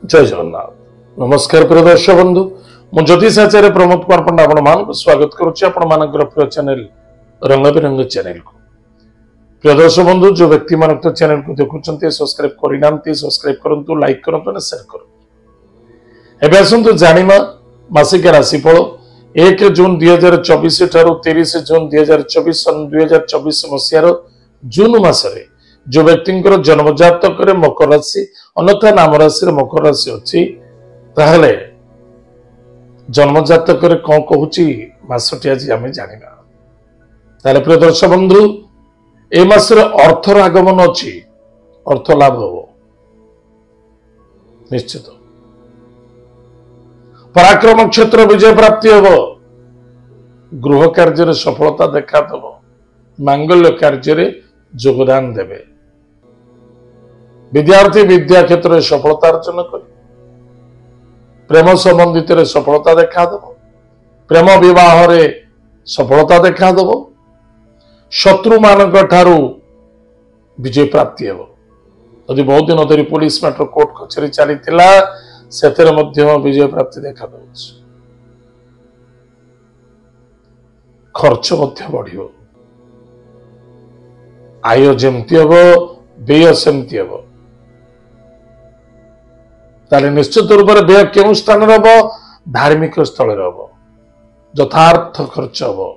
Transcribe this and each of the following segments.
जय जगन्नाथ। नमस्कार प्रिय दर्शक बंधु, मु ज्योतिष आचार्य प्रमोद कुमार पंडा आपण स्वागत करुच्ची आपण प्रिय चैनल रंग बिरंग चैनल को। प्रिय दर्शक बंधु, जो व्यक्ति मान चैनल को देखुं सब्सक्राइब करना सब्सक्राइब करूँ, लाइक करूँ, शेयर करूँ। एवं आसतु जानिमा मासिक राशिफल 1 जून 2024 ठारू 30 जून 2024 सन 2024 मसीहार जून मासरे जो व्यक्ति जन्म जातक मकर राशि अन्यथा नाम राशि मकर राशि अच्छी ताहले जन्म जातक कौन कहूँ मासटी आज आम जाना। ताहले प्रिय दर्शक बंधु, ए मासरे अर्थर आगमन अच्छी, अर्थ लाभ हो निश्चित। पराक्रम क्षेत्र विजय प्राप्ति हो, गृह कार्य सफलता देखा दब, मांगल्य कार्य योगदान देवे, विद्यार्थी विद्या क्षेत्र में सफलता अर्जन कर, प्रेम संबंधित सफलता देखा दब, प्रेम विवाह रे सफलता देखा दब, शत्रु मान ठारू विजय प्राप्ति हो। यदि बहुत दिन धरी पुलिस मैटर कोर्ट कचेरी चली विजय प्राप्ति देखा दे, खर्च बढ़, आय जमती हम व्यय सेमती हम। ताले निश्चित रूप से व्यय क्यों स्थान हम, धार्मिक स्थल हम, यथार्थ खर्च हम,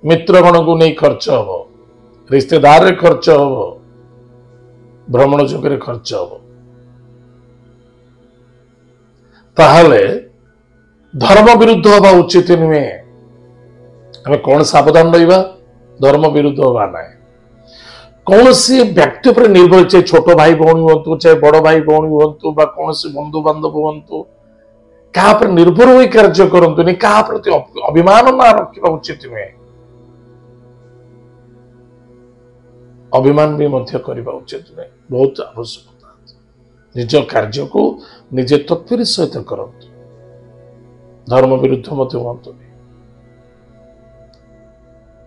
मित्रगण को नहीं खर्च हम, रिश्तेदार खर्च हम, भ्रमण जुगे खर्च हम। ताहले धर्म विरुद्ध हवा उचित नुहे। हमें कौन सावधान रहा, धर्म विरुद्ध हवा ना, कौन सी व्यक्ति पर निर्भर, चाहे छोट भाई भौणी हूँ, चाहे बड़ भाई भौणी हूँ, कौन सी बंधु बांधव हूँ, क्या पर निर्भर हो कार्य करतु, क्या प्रति अभिमान ना रखा उचित नुहे। अभिमान भी मध्य करने उचित नुहे, बहुत आवश्यकता। निज कार्य को निजे तत्पर सहित करतु, धर्म विरुद्ध मत हूँ।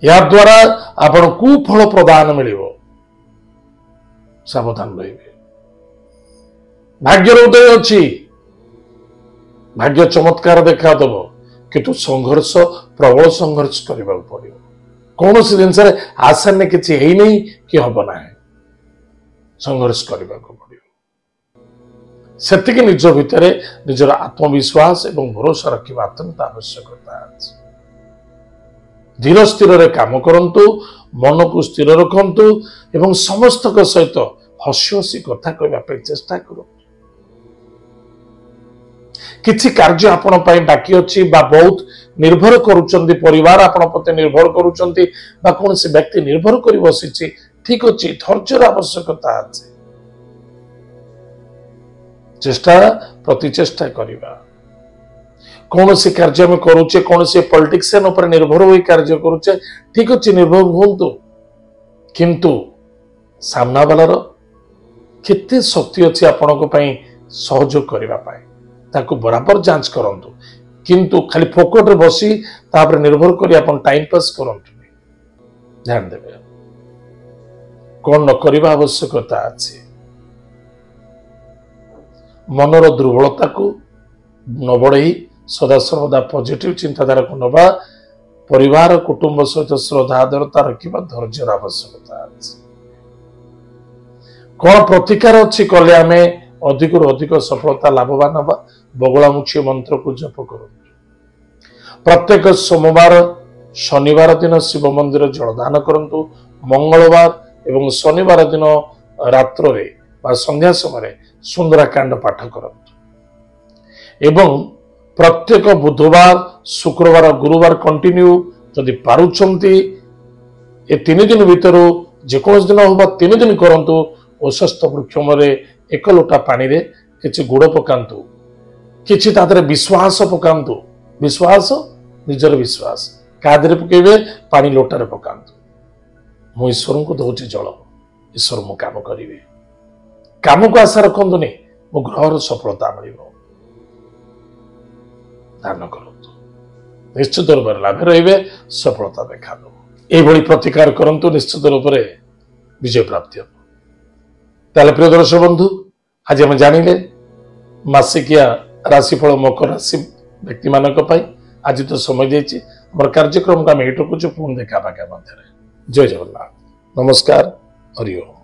या द्वारा आपण कुफल प्रदान मिल, सावधान रही। भाग्यर उदय अच्छी, भाग्य चमत्कार देखा दब, किंतु संघर्ष प्रबल संघर्ष करने पड़ो। कौन सी जिनस आशा ने किसी है नहीं कि हम ना, संघर्ष करने पड़ो। से निज भितर निजर आत्मविश्वास एवं भरोसा रखा अत्यंत आवश्यकता। धीर स्थिर काम करंतु, मन को स्थिर रखंतु एवं समस्त सहित हसी हसी कथा कहवाई चेष्टा करूँ। किछि कार्य आपण पाई बाकी अच्छी, बहुत निर्भर करुचंती, परिवार आपण प्रति निर्भर करुचंती, कौन से व्यक्ति निर्भर कर बसी, ठीक अच्छी, धैर्यर आवश्यकता अच्छे। चेष्टा प्रति चेष्टा करवा। कौन सी कार्य में करुचे, कौन से पॉलिटिशियन उपर निर्भर हो कार्य करुचे, ठीक अच्छे, निर्भर हूँ, किंतु सामना वालार केते शक्ति अच्छी आपण सहयोग करने, ताकू बराबर जांच करंतु, किंतु खाली फोकट रे बसी तापर निर्भर करी आपण टाइम पास करंतु। ध्यान देवे, कौन न करबा आवश्यकता अच्छी। मनर दुर्बलता को न बढ़ई सदा सर्वदा पॉजिटिव चिंताधारा को नवा, परिवार कुटुंब सहित श्रद्धा आदरता रखा, धैर्यर आवश्यकता अच्छी। कौन प्रतिकार अच्छी कले आम अधिक अधिक सफलता लाभवान हवा, बगुलामुखी मंत्र को जप करूँ। प्रत्येक सोमवार शनिवार दिन शिव मंदिर जलदान करंतु, मंगलवार एवं शनिवार दिन रात्र रे बा संध्या समय सुंदराकांड पाठ करंतु। एवं प्रत्येक बुधवार शुक्रवार गुरुवार कंटिन्यू जदि पारुछंती, ए 3 दिन भीतर जेकोस दिन होबा 3 दिन करंतु। औषस्थ वृक्षम एक लोटा पानी रे किछि गुड़ पकांतु, किछि तादरे विश्वास पकांतु, विश्वास निजर विश्वास कादरे पकेबे, पानी लोटारे पकांतु। मु ईश्वर को दौची जल, ईश्वर मु काम करिवे, काम को आशा रखंतुनी, मो ग्रहर सफलता मिलिबो। दान करंतु। निश्चित रूप से लाभ रे सफलता देखा यही प्रतिकार करंतु निश्चित रूप से विजय प्राप्ति हम ताले प्रिय दर्शक बंधु आज हम जानिले मासिकिया राशिफल मकर राशि व्यक्ति मानक आज तो समय देछि हमर कार्यक्रम का हम एटु कुछ पुन देखा पाके मध्य जय जगन्नाथ नमस्कार हरि ओम।